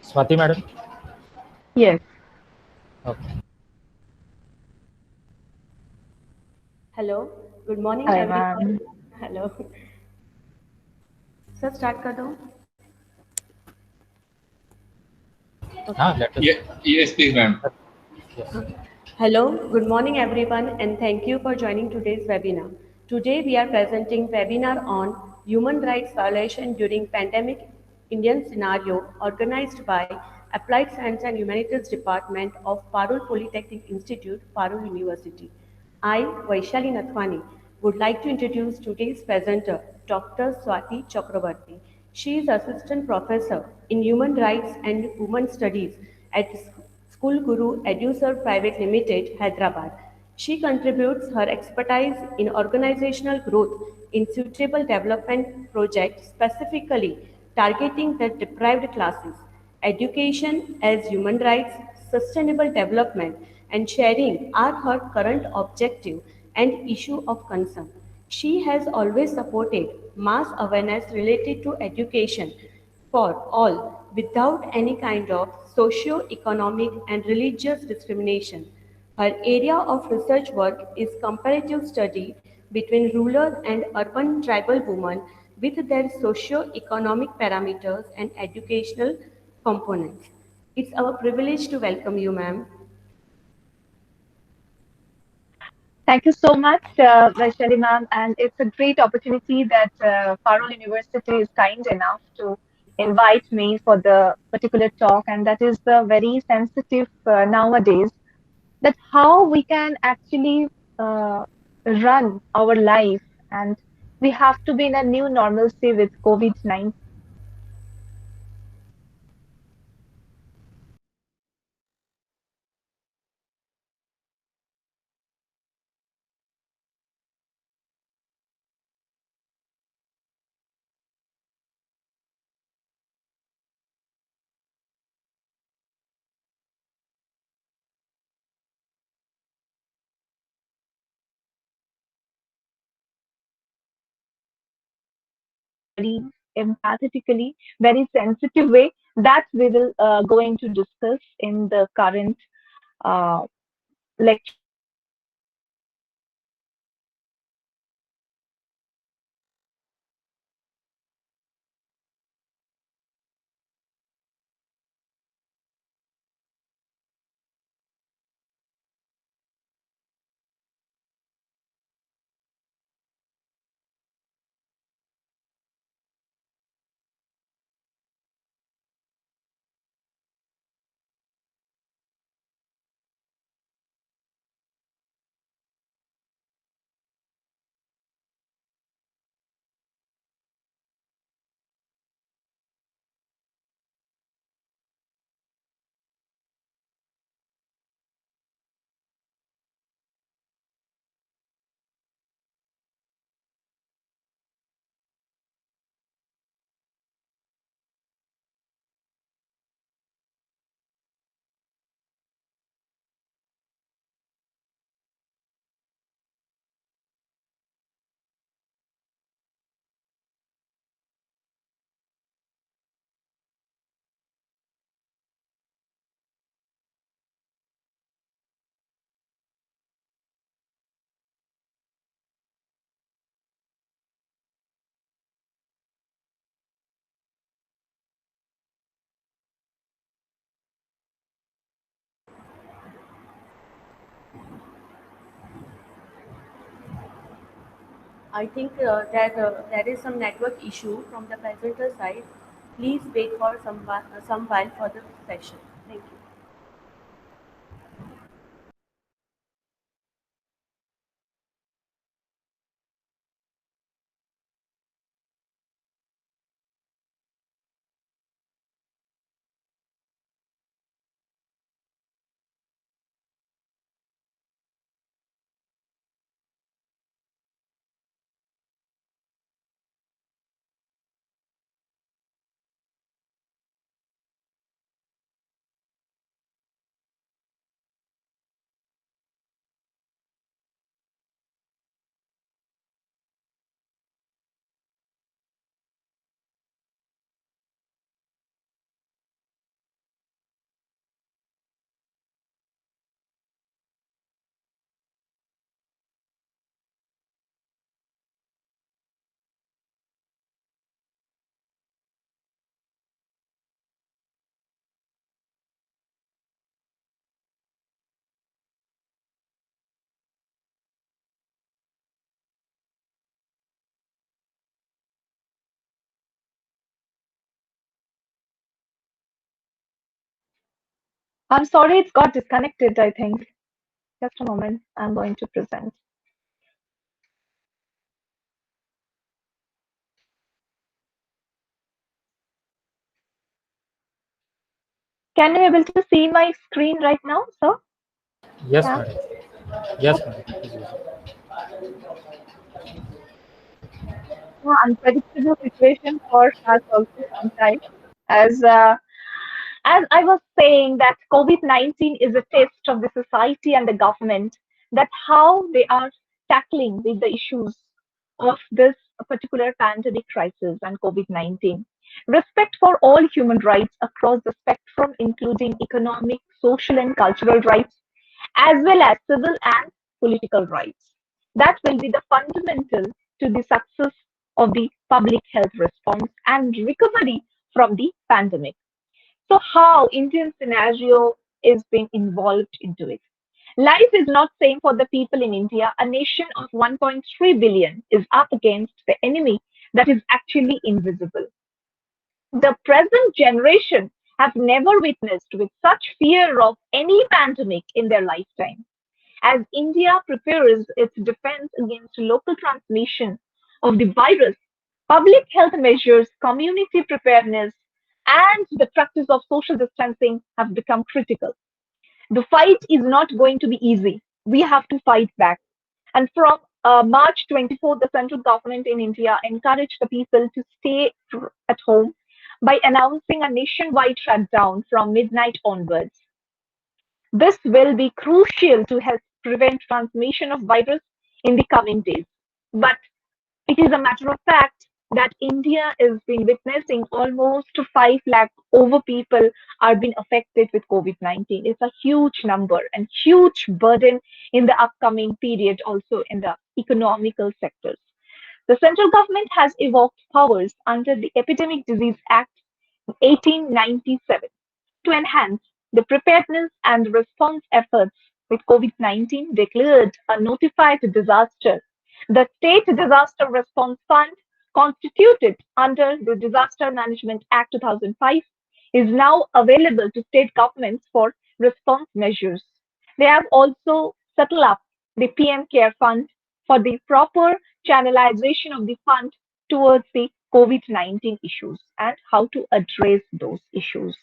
Swati madam. Yes. Okay. Hello, good morning Hi, everyone. ma'am. Hello, sir start कर दूँ? Okay. Let us. Yeah, yes, please, ma'am. Yes. Hello, good morning everyone, and thank you for joining today's webinar. Today we are presenting webinar on human rights violation during pandemic Indian scenario, organized by Applied Science and Humanities Department of Parul Polytechnic Institute, Parul University. I, Vaishali Nathwani, would like to introduce today's presenter, Dr. Swati Chakrabarti. She is Assistant Professor in Human Rights and Women Studies at School Guru EduServe Private Limited, Hyderabad. She contributes her expertise in organizational growth in suitable development projects specifically targeting the deprived classes, education as human rights, sustainable development, and sharing are her current objective and issue of concern. She has always supported mass awareness related to education for all without any kind of socio-economic and religious discrimination. Her area of research work is comparative study between rural and urban tribal women with their socio-economic parameters and educational components. It's our privilege to welcome you, ma'am. Thank you so much, Vaishali ma'am. And it's a great opportunity that Parul University is kind enough to invite me for the particular talk. And that is very sensitive nowadays, that how we can actually uh, run our life. And we have to be in a new normalcy with COVID-19. Very empathetically, very sensitive way that we will going to discuss in the current uh, lecture. I think that there is some network issue from the presenter side. Please wait for some while for the session. Thank you. I'm sorry, it's got disconnected, I think. Just a moment. I'm going to present. Can you able to see my screen right now, sir? Yes, Yeah. madam. Yes, madam. Please go ahead. Unpredictable situation for us also sometimes. As as I was saying that COVID-19 is a test of the society and the government that how they are tackling with the issues of this particular pandemic crisis and COVID-19. Respect for all human rights across the spectrum, including economic, social, and cultural rights, as well as civil and political rights. That will be the fundamental to the success of the public health response and recovery from the pandemic. So, how Indian scenario is being involved into it? Life is not same for the people in India. A nation of 1.3 billion is up against the enemy that is actually invisible. The present generation have never witnessed with such fear of any pandemic in their lifetime. As India prepares its defense against local transmission of the virus, public health measures, community preparedness, and the practice of social distancing have become critical. The fight is not going to be easy. We have to fight back. And from March 24th, the central government in India encouraged the people to stay at home by announcing a nationwide shutdown from midnight onwards. This will be crucial to help prevent transmission of virus in the coming days. But it is a matter of fact that India has been witnessing almost 5 lakh over people are being affected with COVID-19. It's a huge number and huge burden in the upcoming period, also in the economical sectors. The central government has evoked powers under the Epidemic Disease Act 1897 to enhance the preparedness and response efforts with COVID-19 declared a notified disaster. The State Disaster Response Fund, constituted under the Disaster Management Act 2005, is now available to state governments for response measures. They have also set up the PM Care Fund for the proper channelization of the fund towards the COVID-19 issues and how to address those issues.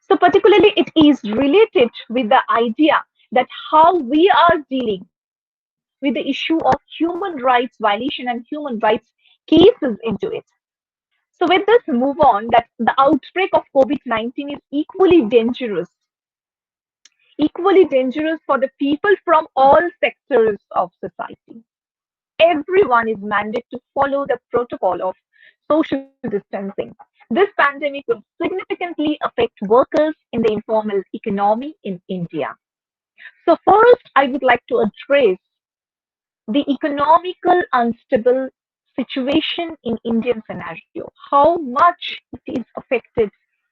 So particularly it is related with the idea that how we are dealing with the issue of human rights violation and human rights cases into it. So with this move on that the outbreak of COVID-19 is equally dangerous for the people from all sectors of society. Everyone is mandated to follow the protocol of social distancing. This pandemic will significantly affect workers in the informal economy in India. So first, I would like to address the economical unstable situation in Indian scenario, how much it is affected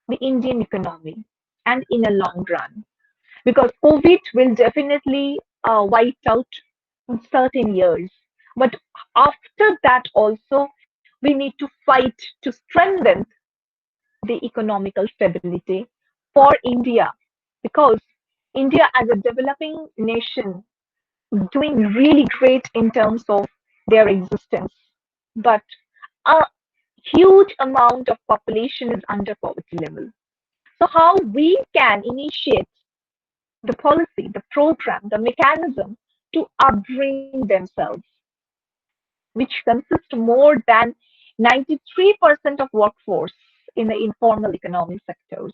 the Indian economy and in a long run. Because COVID will definitely wipe out in certain years. But after that also, we need to fight to strengthen the economical stability for India because India as a developing nation doing really great in terms of their existence. But a huge amount of population is under poverty level. So how we can initiate the policy, the program, the mechanism to upbring themselves, which consists more than 93% of workforce in the informal economic sectors.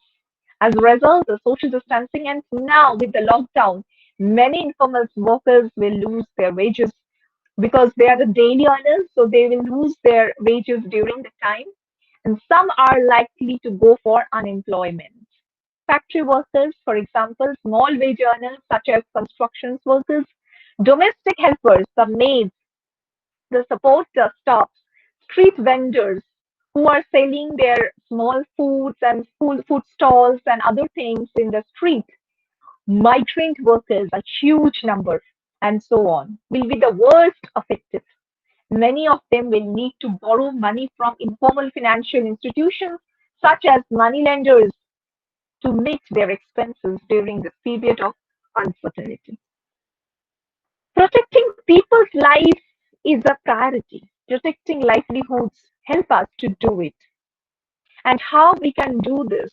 As a result, the social distancing and now with the lockdown, many informal workers will lose their wages because they are the daily earners, so they will lose their wages during the time, and some are likely to go for unemployment. Factory workers, for example, small wage earners such as construction workers, domestic helpers, the maids, the support staff, street vendors who are selling their small foods and food stalls and other things in the street, migrant workers, a huge number, and so on, will be the worst affected. Many of them will need to borrow money from informal financial institutions such as money lenders to meet their expenses during this period of uncertainty. Protecting people's lives is a priority. Protecting livelihoods help us to do it. And how we can do this?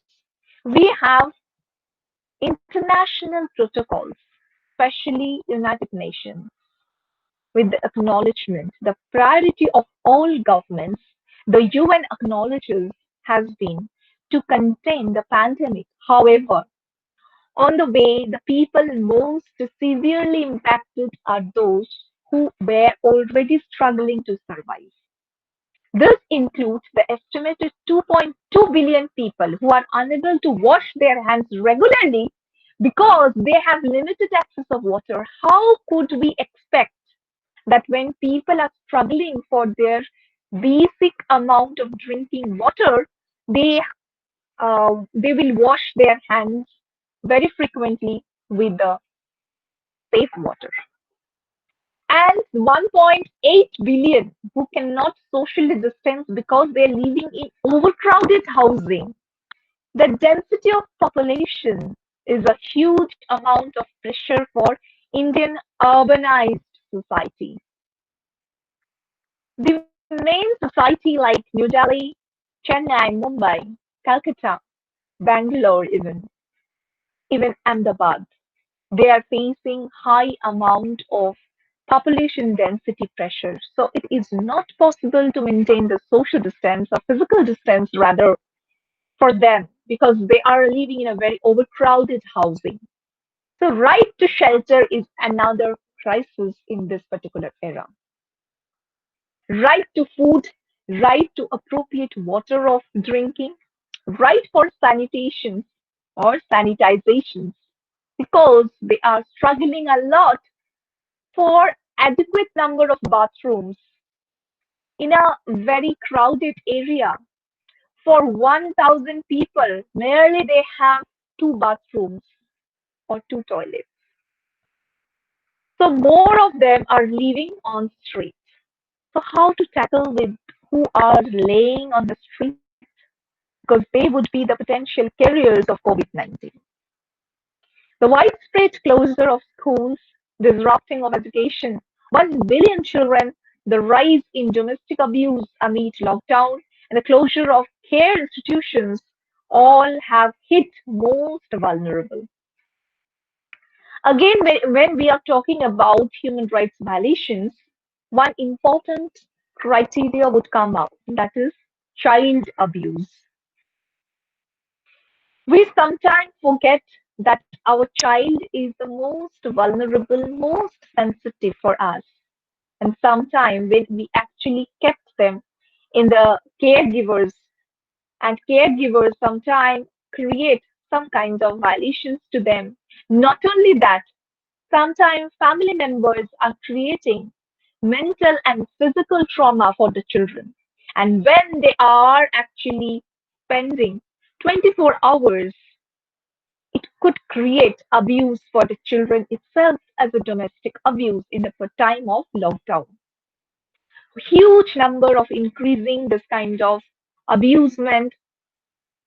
We have international protocols, especially United Nations, with the acknowledgement, the priority of all governments, the UN acknowledges has been to contain the pandemic. However, on the way, the people most severely impacted are those who were already struggling to survive. This includes the estimated 2.2 billion people who are unable to wash their hands regularly because they have limited access of water. How could we expect that when people are struggling for their basic amount of drinking water, they they will wash their hands very frequently with the safe water. And 1.8 billion who cannot socially distance because they're living in overcrowded housing. The density of population is a huge amount of pressure for Indian urbanized society. The main society like New Delhi, Chennai, Mumbai, Calcutta, Bangalore even Ahmedabad, they are facing high amount of population density pressure. So it is not possible to maintain the social distance or physical distance rather for them because they are living in a very overcrowded housing. So right to shelter is another crisis in this particular era. Right to food, right to appropriate water of drinking, right for sanitation or sanitizations because they are struggling a lot for adequate number of bathrooms in a very crowded area. For 1,000 people, merely they have two bathrooms or two toilets. So more of them are living on streets. So how to tackle with who are laying on the street because they would be the potential carriers of COVID-19. The widespread closure of schools, disrupting of education, 1 billion children, the rise in domestic abuse amid lockdown, and the closure of care institutions all have hit most vulnerable. Again, when we are talking about human rights violations, one important criteria would come out that is child abuse. We sometimes forget that our child is the most vulnerable, most sensitive for us. And sometimes when we actually kept them in the caregivers, and caregivers sometimes create some kinds of violations to them. Not only that, sometimes family members are creating mental and physical trauma for the children. And when they are actually spending 24 hours, it could create abuse for the children itself as a domestic abuse in the time of lockdown. Huge number of increasing this kind of abusement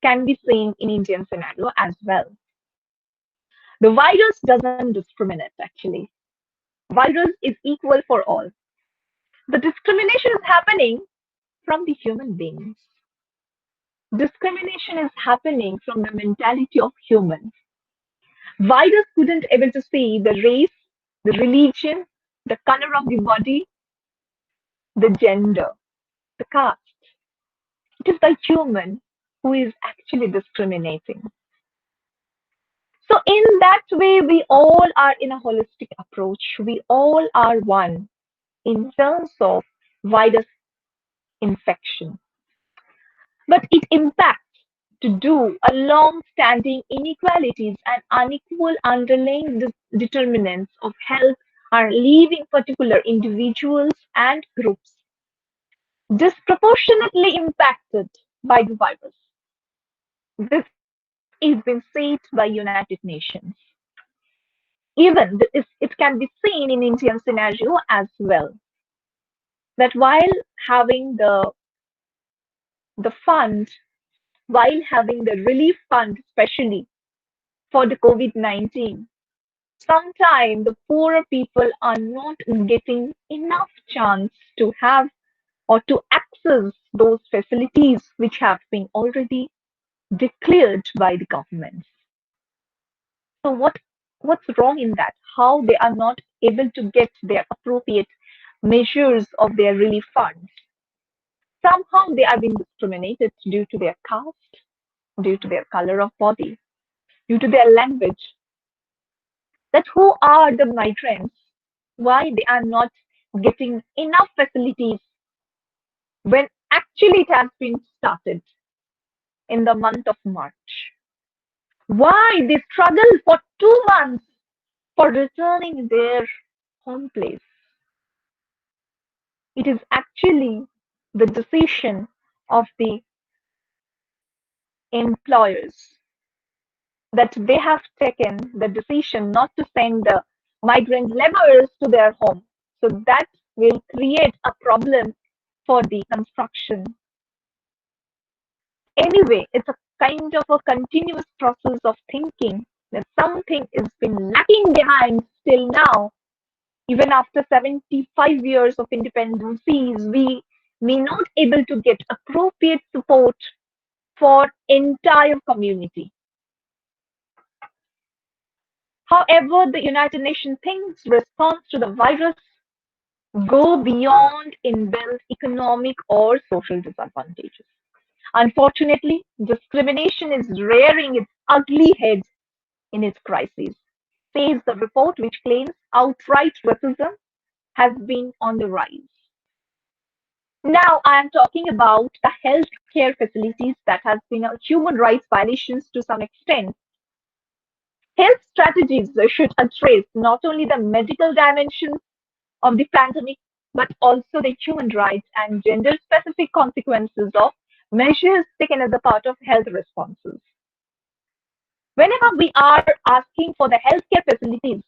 can be seen in Indian scenario as well. The virus doesn't discriminate actually. Virus is equal for all. The discrimination is happening from the human beings. Discrimination is happening from the mentality of humans. Virus couldn't able to see the race, the religion, the color of the body, the gender, the caste. It is the human who is actually discriminating. So in that way, we all are in a holistic approach. We all are one in terms of virus infection. But it impacts to do a long-standing inequalities and unequal underlying determinants of health are leaving particular individuals and groups disproportionately impacted by the virus. This is been said by United Nations. Even it can be seen in Indian scenario as well. That while having the fund, while having the relief fund especially for the COVID-19. Sometimes the poorer people are not getting enough chance to have or to access those facilities which have been already declared by the government. So what's wrong in that? How they are not able to get their appropriate measures of their relief funds? Somehow they are being discriminated due to their caste, due to their color of body, due to their language. That who are the migrants? Why they are not getting enough facilities when actually it has been started in the month of March? Why they struggle for 2 months for returning their home place? It is actually the decision of the employers that they have taken the decision not to send the migrant laborers to their home. So that will create a problem for the construction. Anyway, it's a kind of a continuous process of thinking that something has been lacking behind still now. Even after 75 years of independencies, we may not able to get appropriate support for entire community. However, the United Nations thinks response to the virus go beyond inbuilt economic or social disadvantages. Unfortunately, discrimination is rearing its ugly head in its crisis, says the report, which claims outright racism has been on the rise. Now, I am talking about the healthcare facilities that has been a human rights violations to some extent. Health strategies should address not only the medical dimensions of the pandemic, but also the human rights and gender-specific consequences of measures taken as a part of health responses. Whenever we are asking for the healthcare facilities,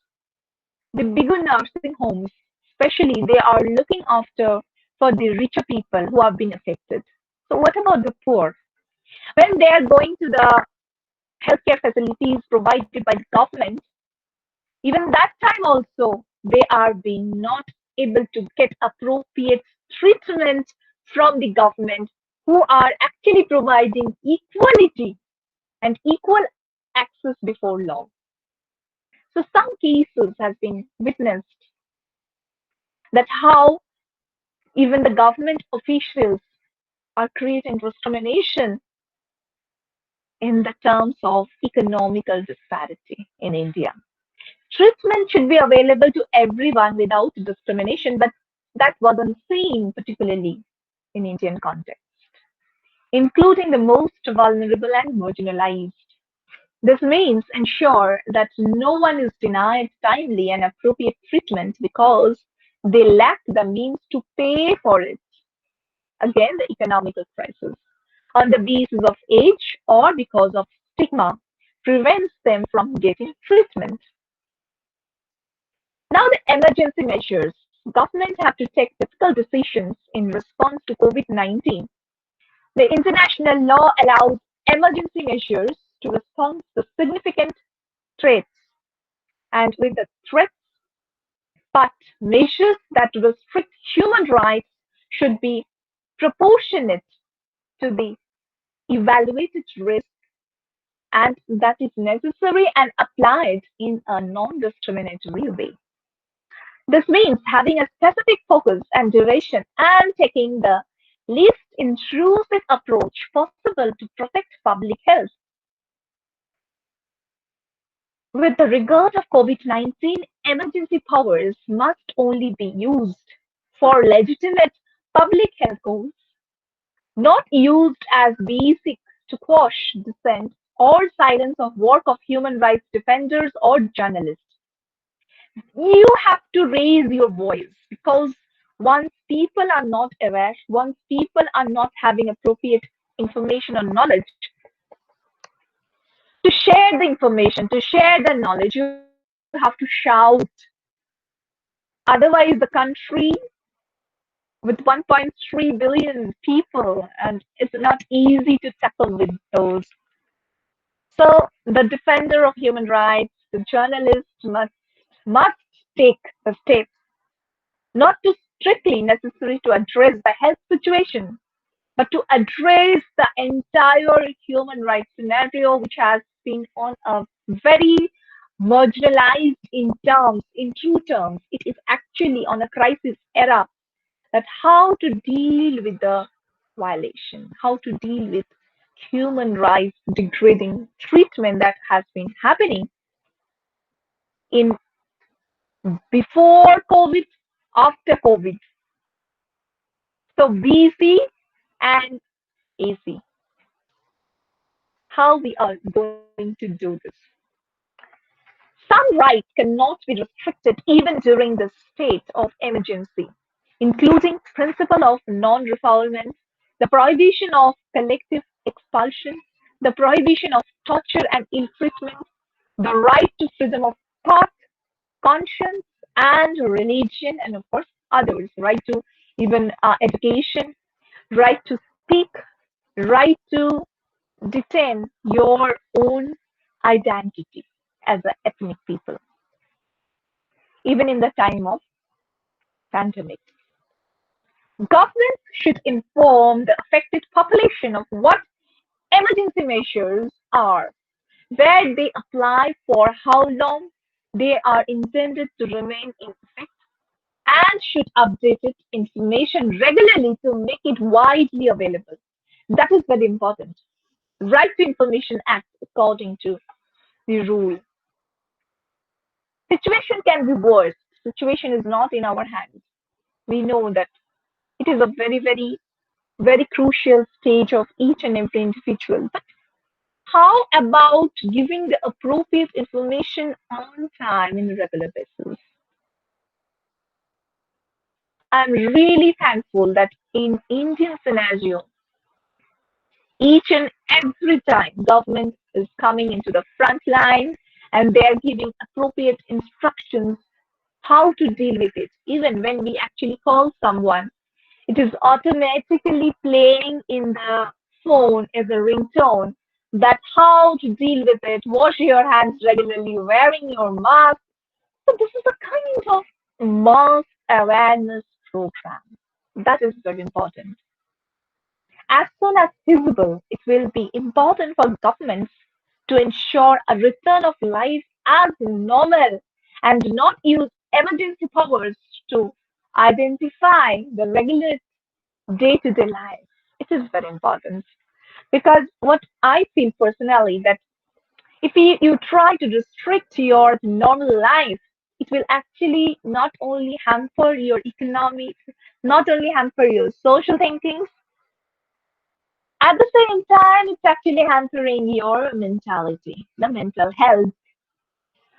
the bigger nursing homes, especially, they are looking after for the richer people who have been affected. So what about the poor? When they are going to the healthcare facilities provided by the government, even that time also they are being not able to get appropriate treatment from the government who are actually providing equality and equal access before law. So some cases have been witnessed that how even the government officials are creating discrimination in the terms of economical disparity in India. Treatment should be available to everyone without discrimination, but that wasn't seen particularly in Indian context, including the most vulnerable and marginalized. This means ensure that no one is denied timely and appropriate treatment because they lack the means to pay for it. Again, the economical crisis on the basis of age or because of stigma prevents them from getting treatment. Now, the emergency measures. Governments have to take difficult decisions in response to COVID-19. The international law allows emergency measures to respond to significant threats, and with the threats, but measures that restrict human rights should be proportionate to the evaluated risk, and that is necessary and applied in a non-discriminatory way. This means having a specific focus and duration and taking the least intrusive approach possible to protect public health. With the regard of COVID-19, emergency powers must only be used for legitimate public health goals, not used as basic to quash dissent or silence of work of human rights defenders or journalists. You have to raise your voice because once people are not aware, once people are not having appropriate information or knowledge, to share the information, to share the knowledge, you have to shout. Otherwise, the country with 1.3 billion people, and it's not easy to tackle with those. So the defender of human rights, the journalist must take the steps not to strictly necessary to address the health situation, but to address the entire human rights scenario, which has been on a very marginalized in terms, in true terms. It is actually on a crisis era that how to deal with the violation, how to deal with human rights degrading treatment that has been happening in before COVID, after COVID. So BC and AC. How we are going to do this? Some rights cannot be restricted even during the state of emergency, including principle of non-refoulement, the prohibition of collective expulsion, the prohibition of torture and ill-treatment, the right to freedom of thought, conscience, and religion, and of course others, right to even education, right to speak, right to detain your own identity as an ethnic people, even in the time of pandemic. Governments should inform the affected population of what emergency measures are, where they apply, for how long they are intended to remain in effect, and should update its information regularly to make it widely available. That is very important. Right to Information Act, according to the rule. Situation can be worse. Situation is not in our hands. We know that it is a very, very, very crucial stage of each and every individual. But how about giving the appropriate information on time in regular basis? I'm really thankful that in Indian scenario, each and every time government is coming into the front line and they're giving appropriate instructions how to deal with it. Even when we actually call someone, it is automatically playing in the phone as a ringtone that how to deal with it, wash your hands regularly, wearing your mask. So this is a kind of mass awareness program. That is very important. As soon as feasible, it will be important for governments to ensure a return of life as normal and not use emergency powers to identify the regular day-to-day life. It is very important because what I feel personally that if you try to restrict your normal life, it will actually not only hamper your economic, not only hamper your social thinking, at the same time, it's actually hampering your mentality, the mental health,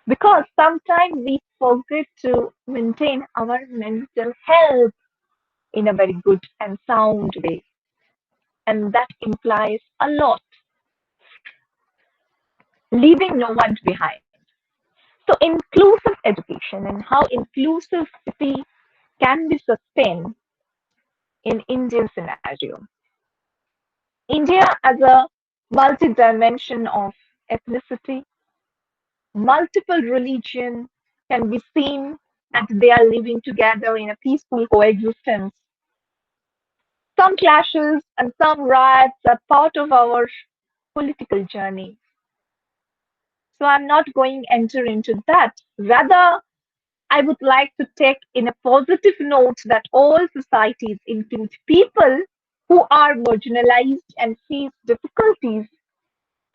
because sometimes we forget to maintain our mental health in a very good and sound way. And that implies a lot, leaving no one behind. So, inclusive education and how inclusivity can be sustained in Indian scenario. India as a multi-dimension of ethnicity, multiple religion can be seen that they are living together in a peaceful coexistence. Some clashes and some riots are part of our political journey. So I'm not going to enter into that. Rather, I would like to take in a positive note that all societies include people who are marginalized and face difficulties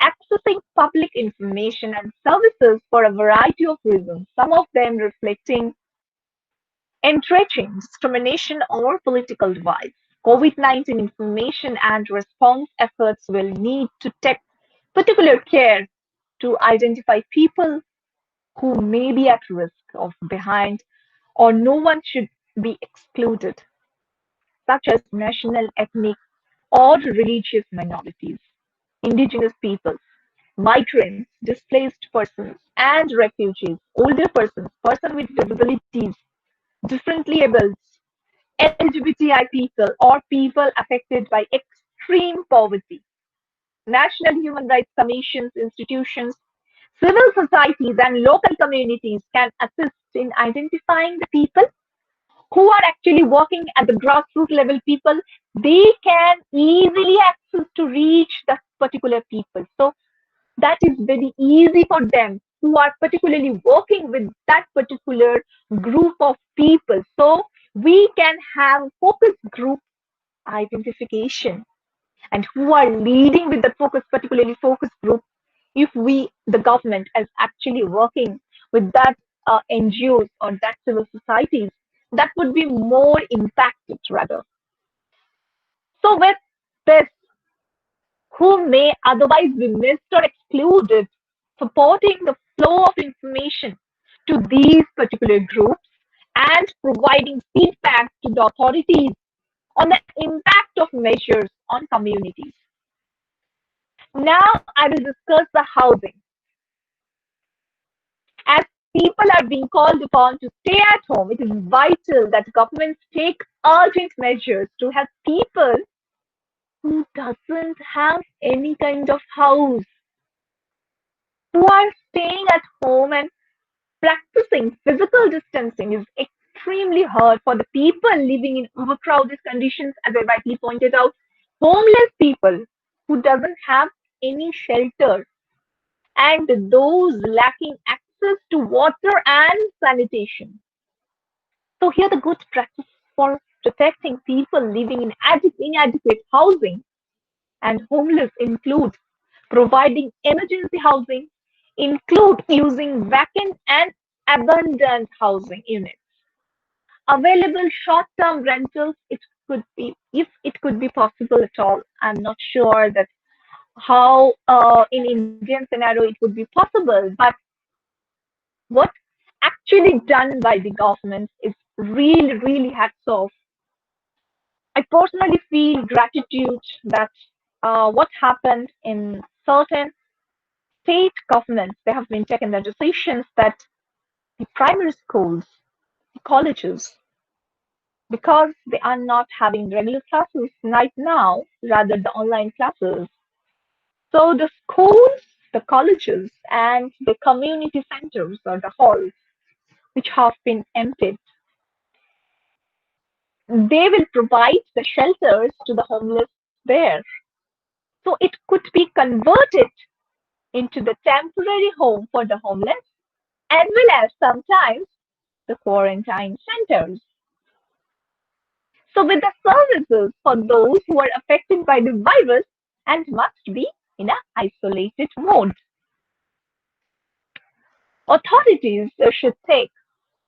accessing public information and services for a variety of reasons, some of them reflecting entrenching discrimination or political divides. COVID-19 information and response efforts will need to take particular care to identify people who may be at risk of behind or no one should be excluded, such as national, ethnic, or religious minorities, indigenous peoples, migrants, displaced persons, and refugees, older persons, persons with disabilities, differently abled, LGBTI people, or people affected by extreme poverty. national human rights commissions, institutions, civil societies, and local communities can assist in identifying the people who are actually working at the grassroots level people. They can easily access to reach that particular people. So that is very easy for them who are particularly working with that particular group of people. So we can have focus group identification and who are leading with the focus, particularly focus group. If we, the government, is actually working with that NGOs or that civil societies, that would be more impacted rather. So with this, who may otherwise be missed or excluded, supporting the flow of information to these particular groups and providing feedback to the authorities on the impact of measures on communities. Now I will discuss the housing. As people are being called upon to stay at home, it is vital that governments take urgent measures to help people who doesn't have any kind of house, who are staying at home and practicing physical distancing is extremely hard for the people living in overcrowded conditions, as I rightly pointed out, homeless people who doesn't have any shelter, and those lacking access to water and sanitation. So here the good practice for protecting people living in inadequate housing and homeless include providing emergency housing, include using vacant and abandoned housing units, available short-term rentals. It could be, if it could be possible at all. I'm not sure that how in Indian scenario it would be possible, but what actually done by the government is really, really hats off. I personally feel gratitude that what happened in certain state governments, they have been taking the decisions that the primary schools, the colleges, because they are not having regular classes right now, rather the online classes. So the schools, the colleges, and the community centers or the halls, which have been emptied, they will provide the shelters to the homeless there. So it could be converted into the temporary home for the homeless as well as sometimes the quarantine centers. So with the services for those who are affected by the virus and must be in an isolated mode. Authorities should take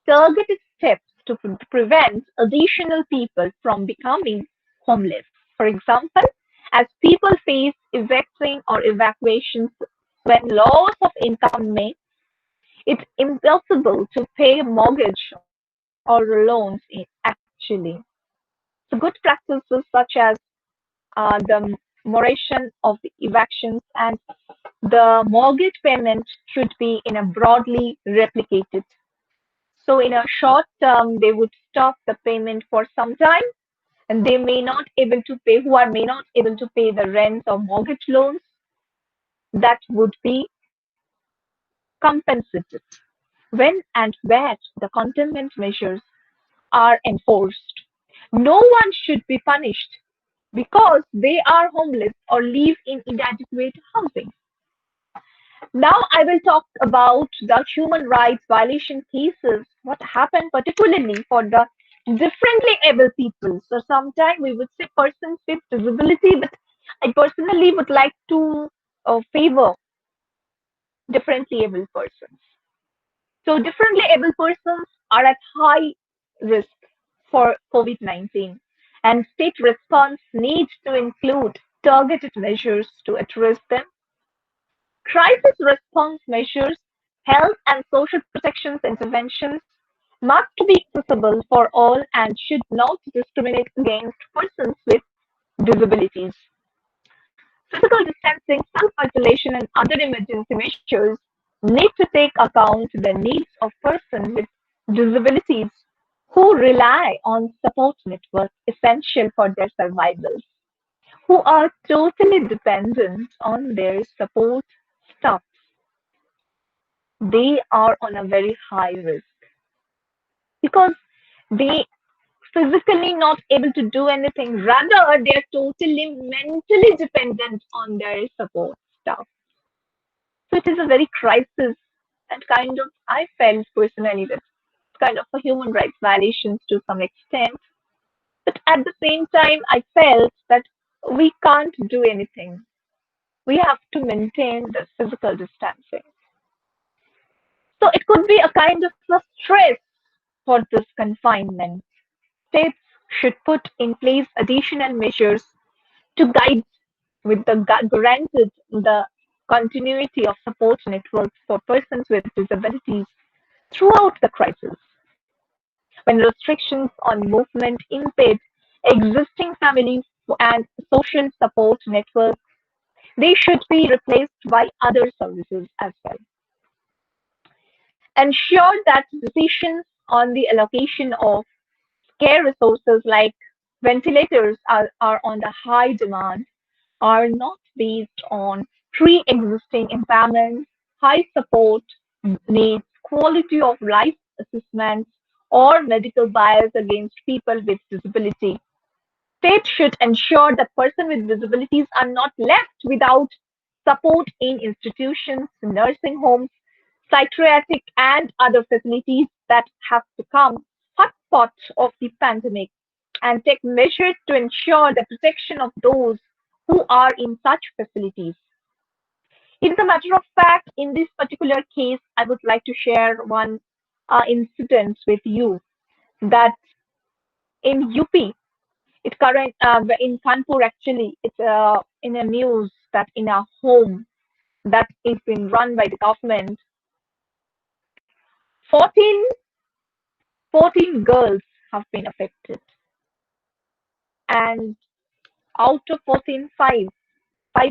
targeted steps to prevent additional people from becoming homeless. For example, as people face evicting or evacuations when loss of income makes it impossible to pay a mortgage or loans actually. So good practices such as the moderation of the evictions and the mortgage payment should be in a broadly replicated. So in a short term, they would stop the payment for some time and they may not able to pay, who are may not able to pay the rent or mortgage loans, that would be compensated when and where the containment measures are enforced. No one should be punished because they are homeless or live in inadequate housing. Now I will talk about the human rights violation cases, what happened particularly for the differently able people. So sometimes we would say persons with disability, but I personally would like to favor differently able persons. So differently able persons are at high risk for COVID-19 and state response needs to include targeted measures to address them. Crisis response measures, health and social protections interventions must be accessible for all and should not discriminate against persons with disabilities. Physical distancing, self-isolation, and other emergency measures need to take account the needs of persons with disabilities who rely on support networks essential for their survival. who are totally dependent on their support staff. They are on a very high risk because they physically not able to do anything. Rather, they are totally mentally dependent on their support staff. So it is a very crisis and kind of, I felt personally that it's kind of a human rights violations to some extent. But at the same time, I felt that we can't do anything. We have to maintain the physical distancing. So it could be a kind of a stress for this confinement. States should put in place additional measures to guide with the granted the continuity of support networks for persons with disabilities throughout the crisis. When restrictions on movement impede existing families and social support networks, they should be replaced by other services as well. Ensure that decisions on the allocation of care resources like ventilators are on the high demand are not based on pre-existing impairments, high support needs, quality of life assessments, or medical bias against people with disability. States should ensure that persons with disabilities are not left without support in institutions, nursing homes, psychiatric and other facilities that have become hotspots of the pandemic and take measures to ensure the protection of those who are in such facilities. It is a matter of fact, in this particular case, I would like to share one incident with you that in UP, it current in Kanpur actually, it's in a news that in a home that is being run by the government, 14 14 girls have been affected, and out of 14, 5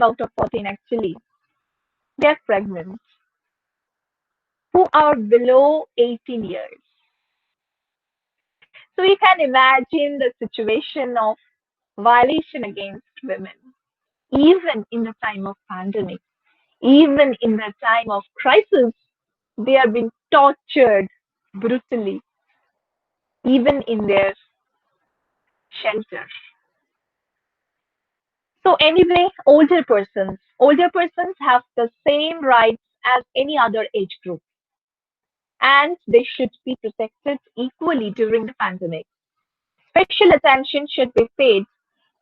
out of 14 actually, they're pregnant, who are below 18 years. So you can imagine the situation of violation against women, even in the time of pandemic, even in the time of crisis, they are being tortured brutally, even in their shelter. So anyway, older persons have the same rights as any other age group, and they should be protected equally during the pandemic. Special attention should be paid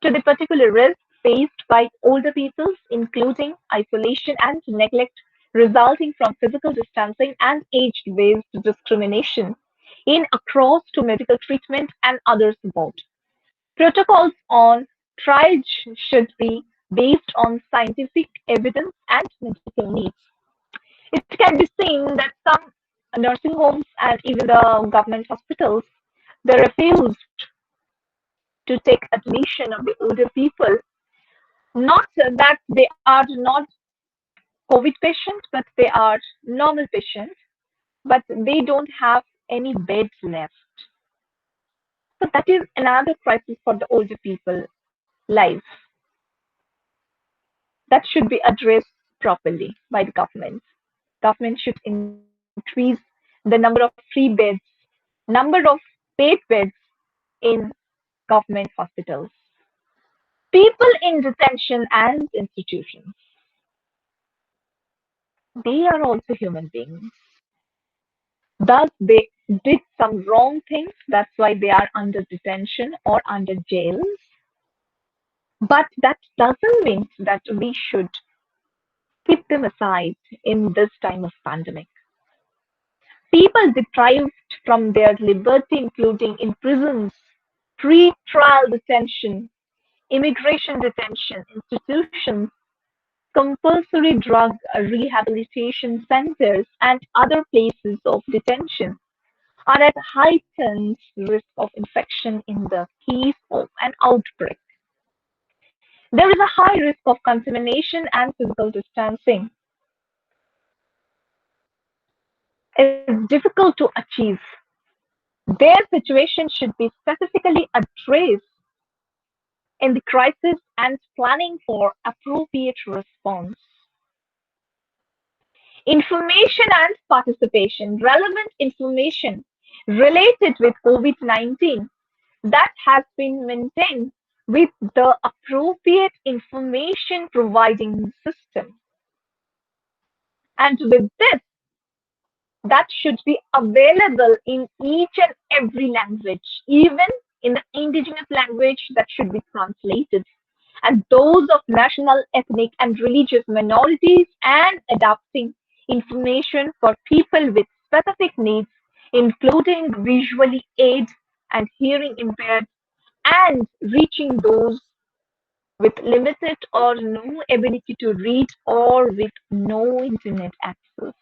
to the particular risks faced by older people, including isolation and neglect resulting from physical distancing and age-based discrimination in across to medical treatment and other support. Protocols on triage should be based on scientific evidence and medical needs. It can be seen that some nursing homes and even the government hospitals they refused to take admission of the older people. Not that they are not COVID patients, but they are normal patients, but they don't have any beds left. So that is another crisis for the older people life that should be addressed properly by the government. Government should increase the number of free beds, number of paid beds in government hospitals. People in detention and institutions, they are also human beings. Thus, they did some wrong things. That's why they are under detention or under jail. But that doesn't mean that we should keep them aside in this time of pandemic. People deprived from their liberty, including in prisons, pre-trial detention, immigration detention, institutions, compulsory drug rehabilitation centers, and other places of detention are at heightened risk of infection in the case of an outbreak. There is a high risk of contamination and physical distancing is difficult to achieve. Their situation should be specifically addressed in the crisis and planning for appropriate response. Information and participation, relevant information related with COVID-19 that has been maintained with the appropriate information providing system. And with this, that should be available in each and every language, even in the indigenous language that should be translated, and those of national, ethnic, and religious minorities, and adapting information for people with specific needs, including visually aid and hearing impaired, and reaching those with limited or no ability to read or with no internet access.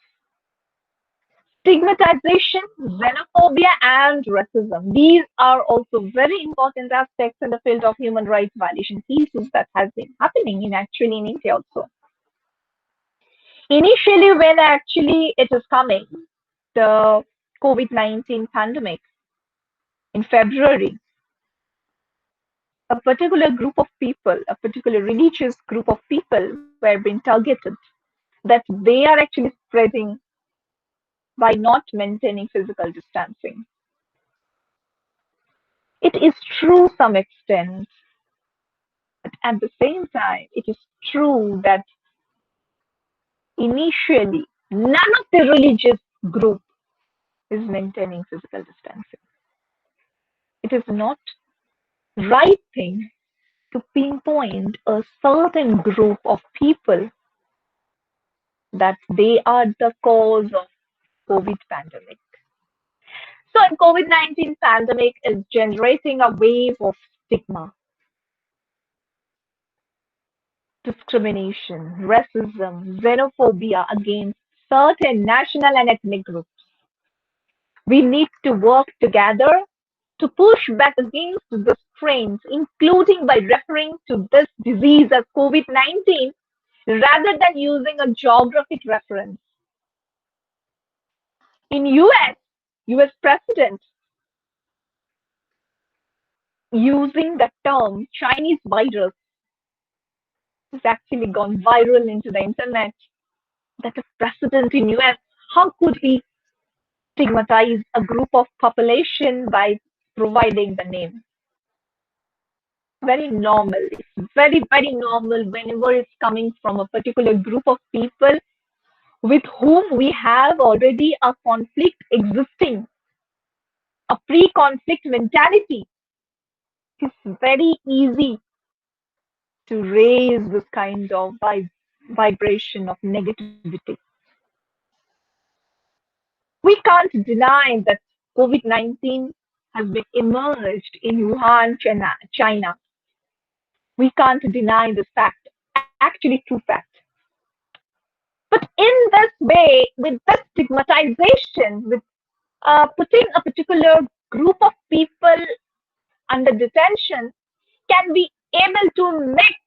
Stigmatization, xenophobia, and racism. These are also very important aspects in the field of human rights violation cases that has been happening in actually in India also. Initially, when actually it is coming, the COVID-19 pandemic in February, a particular group of people, a particular religious group of people were being targeted that they are actually spreading by not maintaining physical distancing. It is true some extent, but at the same time, it is true that initially none of the religious group is maintaining physical distancing. It is not right thing to pinpoint a certain group of people that they are the cause of COVID pandemic. So COVID-19 pandemic is generating a wave of stigma, discrimination, racism, xenophobia against certain national and ethnic groups. We need to work together to push back against the trends, including by referring to this disease as COVID-19 rather than using a geographic reference. In US president using the term Chinese virus has actually gone viral into the internet. That a president in US, how could he stigmatize a group of population by providing the name? Very normal. It's very, very normal whenever it's coming from a particular group of people with whom we have already a conflict existing, a pre-conflict mentality. It's very easy to raise this kind of vibration of negativity. We can't deny that COVID-19 has been emerged in Wuhan, China. We can't deny this fact, actually true fact. But in this way, with this stigmatization, with putting a particular group of people under detention, can be able to make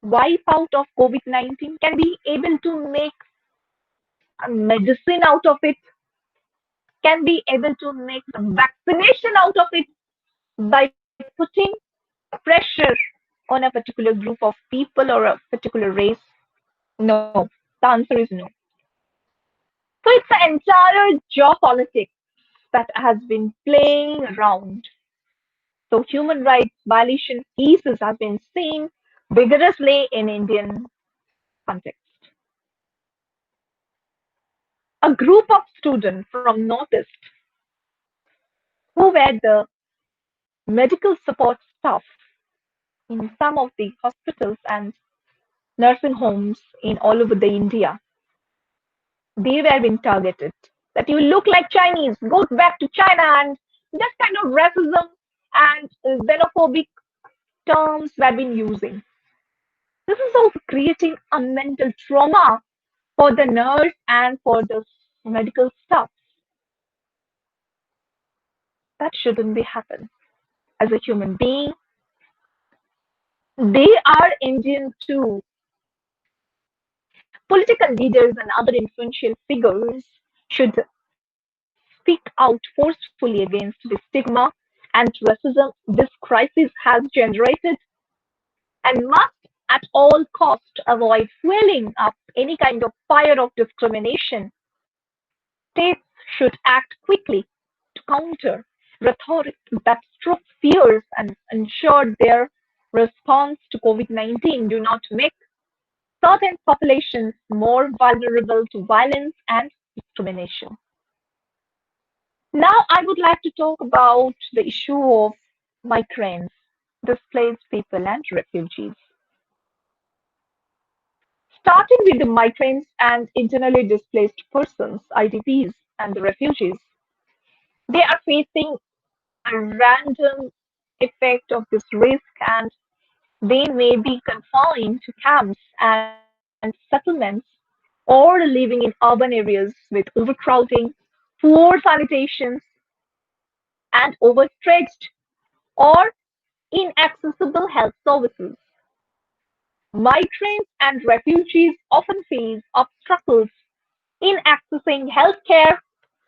wipe out of COVID-19, can be able to make a medicine out of it, can be able to make a vaccination out of it by putting pressure on a particular group of people or a particular race? No, the answer is no. So it's the entire geopolitics that has been playing around. So human rights violation cases have been seen vigorously in Indian context. A group of students from Northeast who were the medical support staff in some of the hospitals and nursing homes in all over the India, they were being targeted. That you look like Chinese, go back to China, and that kind of racism and xenophobic terms were being using. This is also creating a mental trauma for the nurse and for the medical staff. That shouldn't be happen. As a human being, they are Indian too. Political leaders and other influential figures should speak out forcefully against the stigma and racism this crisis has generated, and must at all cost avoid fueling up any kind of fire of discrimination. States should act quickly to counter rhetoric that strokes fears and ensure their response to COVID-19 do not make certain populations more vulnerable to violence and discrimination. Now, I would like to talk about the issue of migrants, displaced people, and refugees. Starting with the migrants and internally displaced persons, IDPs, and the refugees, they are facing a random effect of this risk, and they may be confined to camps and settlements or living in urban areas with overcrowding, poor sanitation, and overstretched or inaccessible health services. Migrants and refugees often face obstacles in accessing healthcare,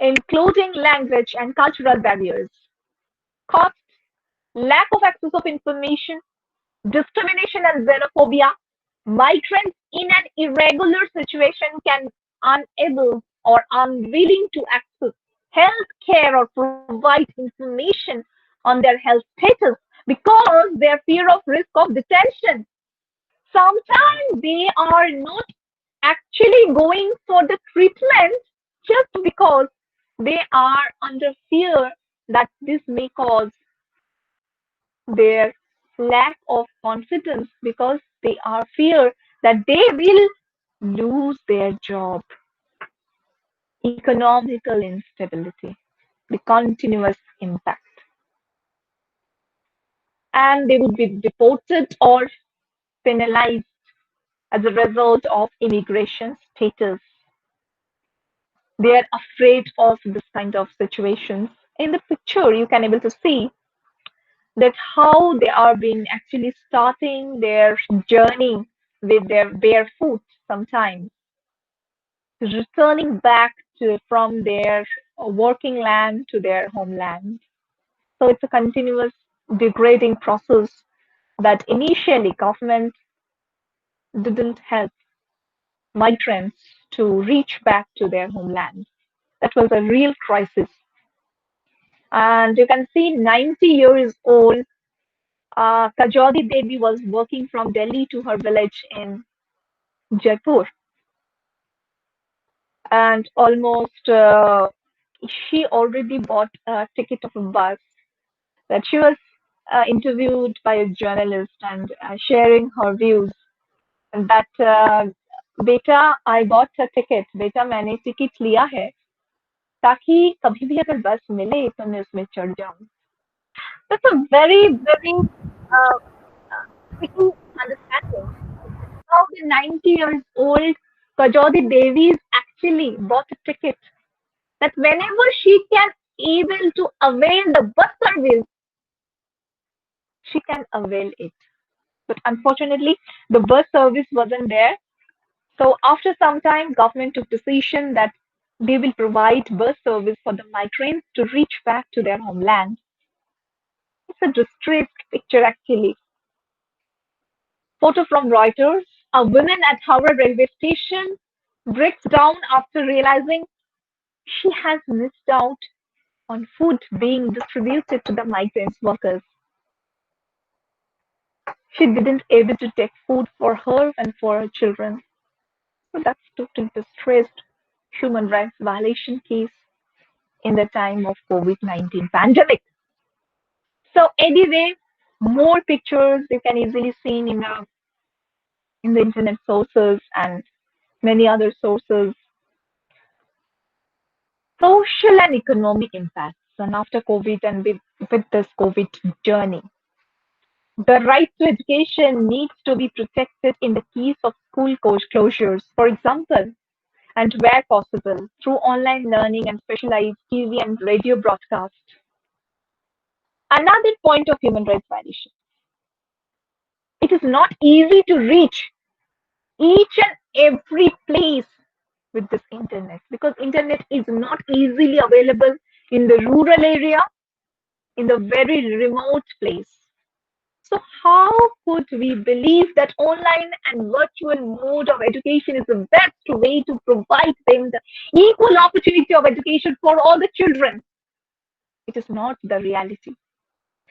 including language and cultural barriers, cost, lack of access of information, discrimination and xenophobia. Migrants in an irregular situation can unable or unwilling to access health care or provide information on their health status because their fear of risk of detention. Sometimes they are not actually going for the treatment just because they are under fear that this may cause their lack of confidence because they are fear that they will lose their job, economical instability, the continuous impact, and they would be deported or penalized as a result of immigration status. They are afraid of this kind of situations. In the picture, you can able to see that how they are being actually starting their journey with their bare foot sometimes, returning back from their working land to their homeland. So it's a continuous degrading process that initially government didn't help migrants to reach back to their homeland. That was a real crisis. And you can see 90 years old Kajoli Devi was working from Delhi to her village in Jaipur, and almost she already bought a ticket of a bus. That she was interviewed by a journalist and sharing her views. And that बेटा I bought a ticket, बेटा मैंने ticket लिया है ताकि कभी भी अगर बस मिले तो मैं उसमें चढ़ जाऊं. That's a very uh, quick understanding how the 90 years old Kajodi Devis actually bought a ticket that whenever she can able to avail the bus service, she can avail it. But unfortunately, the bus service wasn't there. So after some time, government took decision that they will provide bus service for the migrants to reach back to their homeland. It's a distressed picture actually. Photo from Reuters. A woman at Howrah railway station breaks down after realizing she has missed out on food being distributed to the migrant workers. She didn't able to take food for her and for her children. So that's total distressed human rights violation case in the time of COVID-19 pandemic. So anyway, more pictures you can easily see in the internet sources and many other sources. Social and economic impacts and after COVID and with this COVID journey. The right to education needs to be protected in the case of school closures, for example, and where possible, through online learning and specialized TV and radio broadcast. Another point of human rights violation. It is not easy to reach each and every place with this internet because internet is not easily available in the rural area in the very remote place. So, how could we believe that online and virtual mode of education is the best way to provide them the equal opportunity of education for all the children? It is not the reality.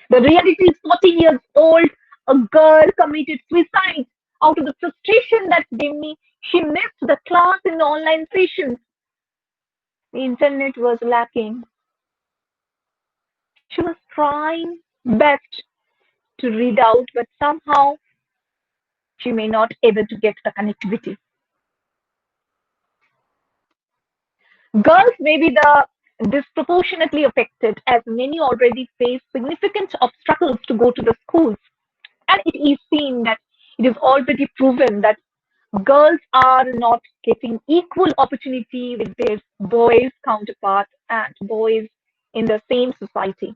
The reality is 40 years old, a girl committed suicide out of the frustration that gave me. She missed the class in the online sessions. The internet was lacking. She was trying best to read out, but somehow she may not able to get the connectivity. Girls may be the disproportionately affected as many already face significant obstacles to go to the schools. And it is seen that it is already proven that girls are not getting equal opportunity with their boys counterparts and boys in the same society.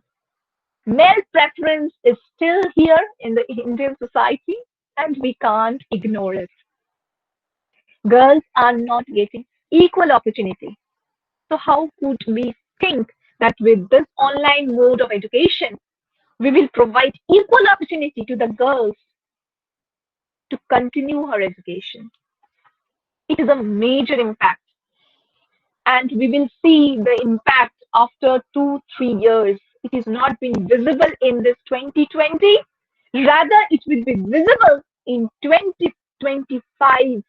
Male preference is still here in the Indian society and we can't ignore it. Girls are not getting equal opportunity. So how could we think that with this online mode of education, we will provide equal opportunity to the girls to continue her education? It is a major impact, and we will see the impact after 2, 3 years. It is not been visible in this 2020, rather, it will be visible in 2025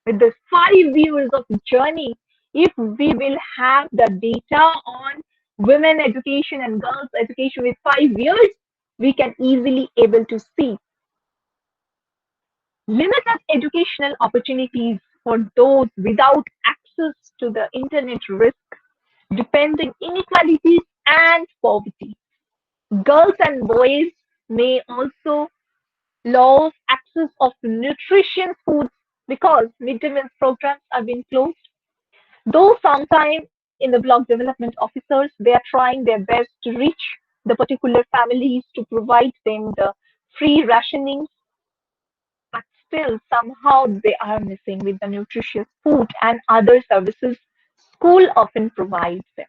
with the 5 years of journey. If we will have the data on women education and girls education with 5 years, we can easily able to see limited educational opportunities for those without access to the internet risk, depending inequalities and poverty. Girls and boys may also lose access of nutritious foods because midday meal programs are being closed. Though sometimes in the block development officers, they are trying their best to reach the particular families to provide them the free rationing, but still somehow they are missing with the nutritious food and other services school often provides them.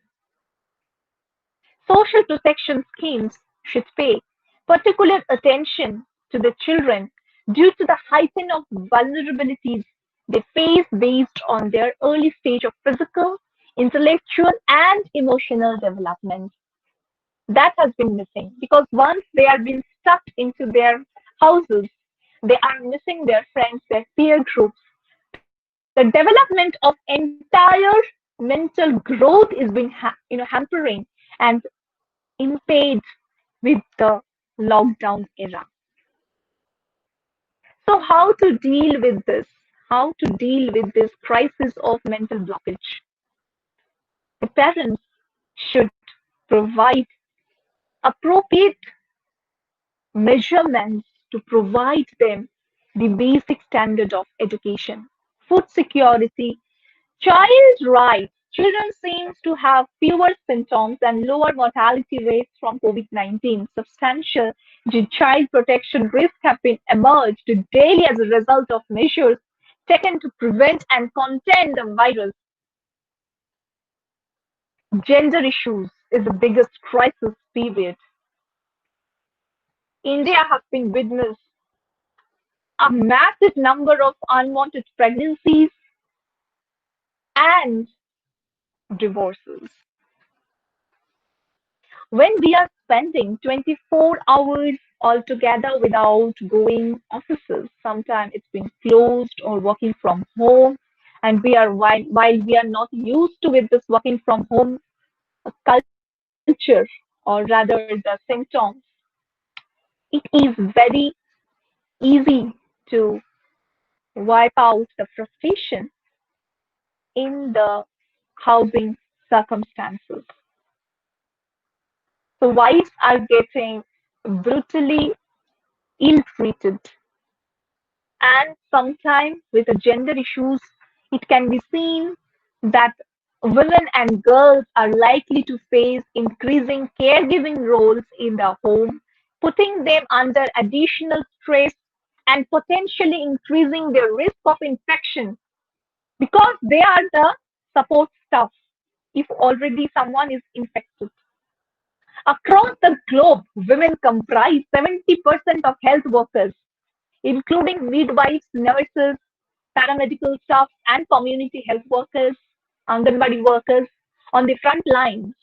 Social protection schemes should pay particular attention to the children due to the heightened of vulnerabilities they face based on their early stage of physical, intellectual, and emotional development. That has been missing because once they are being stuck into their houses, they are missing their friends, their peer groups. The development of entire mental growth is being hampering and impaired with the lockdown era. So how to deal with this? How to deal with this crisis of mental blockage? The parents should provide appropriate measurements to provide them the basic standard of education, food security, child rights. Children seem to have fewer symptoms and lower mortality rates from COVID-19. Substantial child protection risks have been emerged daily as a result of measures taken to prevent and contain the virus. Gender issues is the biggest crisis period. India has been witness a massive number of unwanted pregnancies and divorces. When we are spending 24 hours altogether without going offices, sometimes it's been closed or working from home, and we are while we are not used to with this working from home culture or rather the symptoms, it is very easy to wipe out the frustration in the housing circumstances. So wives are getting brutally ill-treated, and sometimes with the gender issues, it can be seen that women and girls are likely to face increasing caregiving roles in the home, putting them under additional stress and potentially increasing their risk of infection because they are the support staff if already someone is infected. Across the globe, women comprise 70% of health workers, including midwives, nurses, paramedical staff, and community health workers, Anganwadi workers on the front line,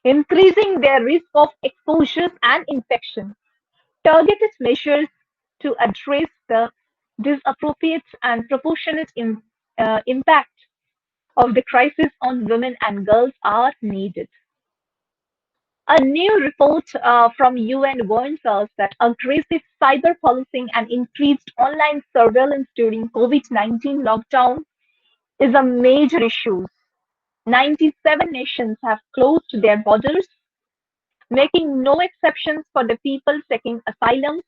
increasing their risk of exposures and infection. Targeted measures to address the disappropriate and proportionate impact of the crisis on women and girls are needed. A new report from UN warns us that aggressive cyber policing and increased online surveillance during COVID-19 lockdown is a major issue. 97 nations have closed their borders, making no exceptions for the people seeking asylum.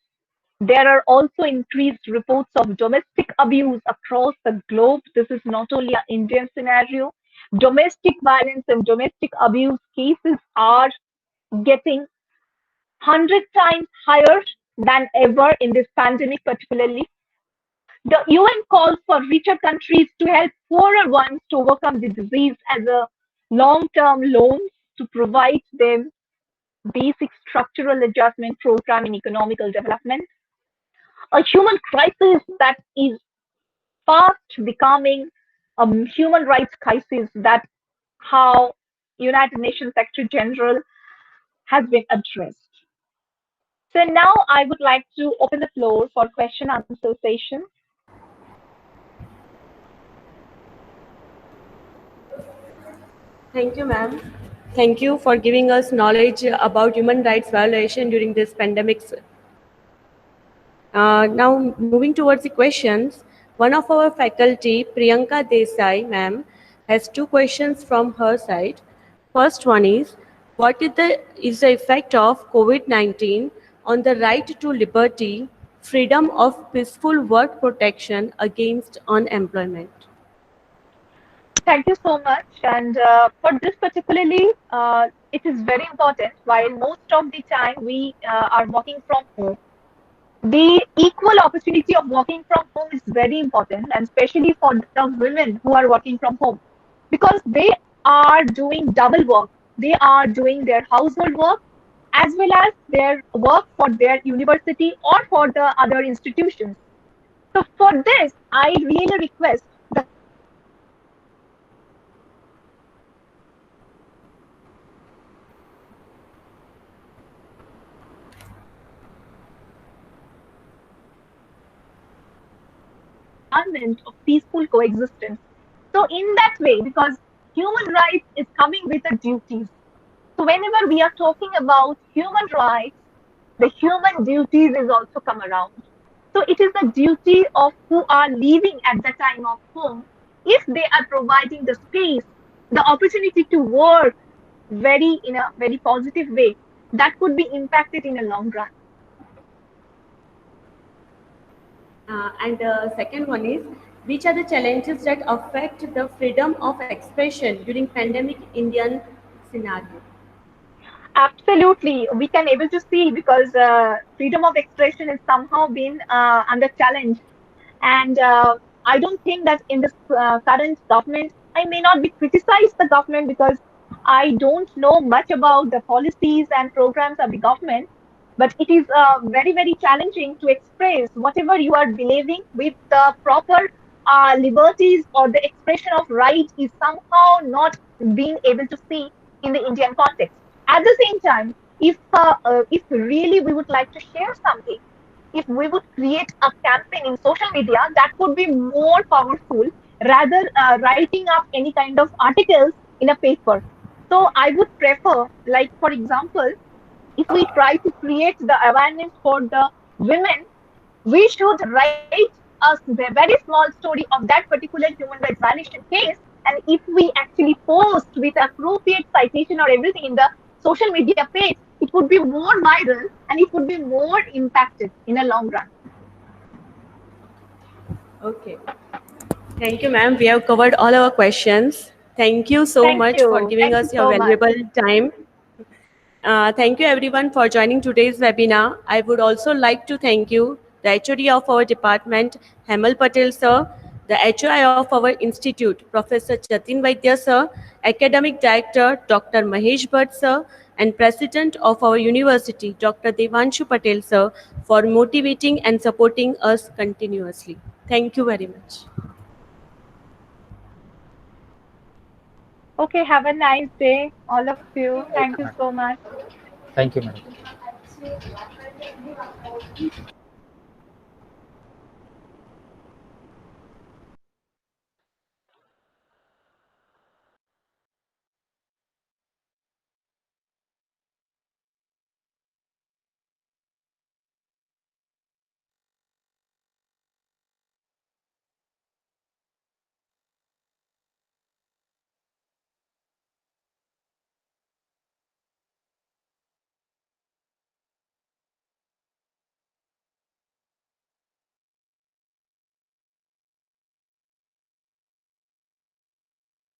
There are also increased reports of domestic abuse across the globe. This is not only an Indian scenario. Domestic violence and domestic abuse cases are getting 100 times higher than ever in this pandemic, particularly. The UN calls for richer countries to help poorer ones to overcome the disease as a long-term loan to provide them basic structural adjustment program in economical development. A human crisis that is fast becoming a human rights crisis that how United Nations Secretary General has been addressed. So now I would like to open the floor for question answer session. Thank you, ma'am. Thank you for giving us knowledge about human rights violation during this pandemic. Now, moving towards the questions, one of our faculty, Priyanka Desai, ma'am, has two questions from her side. First one is, what is the effect of COVID-19 on the right to liberty, freedom of peaceful work protection against unemployment? Thank you so much. And for this particularly, it is very important. While most of the time we are working from home, the equal opportunity of working from home is very important, and especially for the women who are working from home, because they are doing double work. They are doing their household work as well as their work for their university or for the other institutions. So for this, I really request the government to provide environment of peaceful coexistence. So in that way, because human rights is coming with the duties. So whenever we are talking about human rights, the human duties is also come around. So it is the duty of who are living at the time of home. If they are providing the space, the opportunity to work very in a very positive way, that could be impacted in a long run. And second one is, which are the challenges that affect the freedom of expression during pandemic Indian scenario? Absolutely, we can able to see because freedom of expression is somehow been under challenge. And I don't think that in this current government, I may not be criticize the government because I don't know much about the policies and programs of the government. But it is very, very challenging to express whatever you are believing with the proper liberties or the expression of right is somehow not being able to see in the Indian context. At the same time, if really we would like to share something, if we would create a campaign in social media, that would be more powerful rather writing up any kind of articles in a paper. So I would prefer, like for example, if we try to create the awareness for the women, we should write a very small story of that particular human rights violation case. And if we actually post with appropriate citation or everything in the social media page, it would be more viral and it would be more impacted in a long run. Okay. Thank you, ma'am. We have covered all our questions. Thank you so Thank much for you. giving Thank you us your so much. valuable time. Thank you, everyone, for joining today's webinar. I would also like to thank you, the HOD of our department, Hemal Patel, sir, the HOI of our institute, Professor Jatin Vaidya sir, Academic Director, Dr. Mahesh Bhatt sir, and President of our university, Dr. Devanshu Patel sir, for motivating and supporting us continuously. Thank you very much. Okay, have a nice day, all of you. Okay, Thank you madam. so much. Thank you, madam.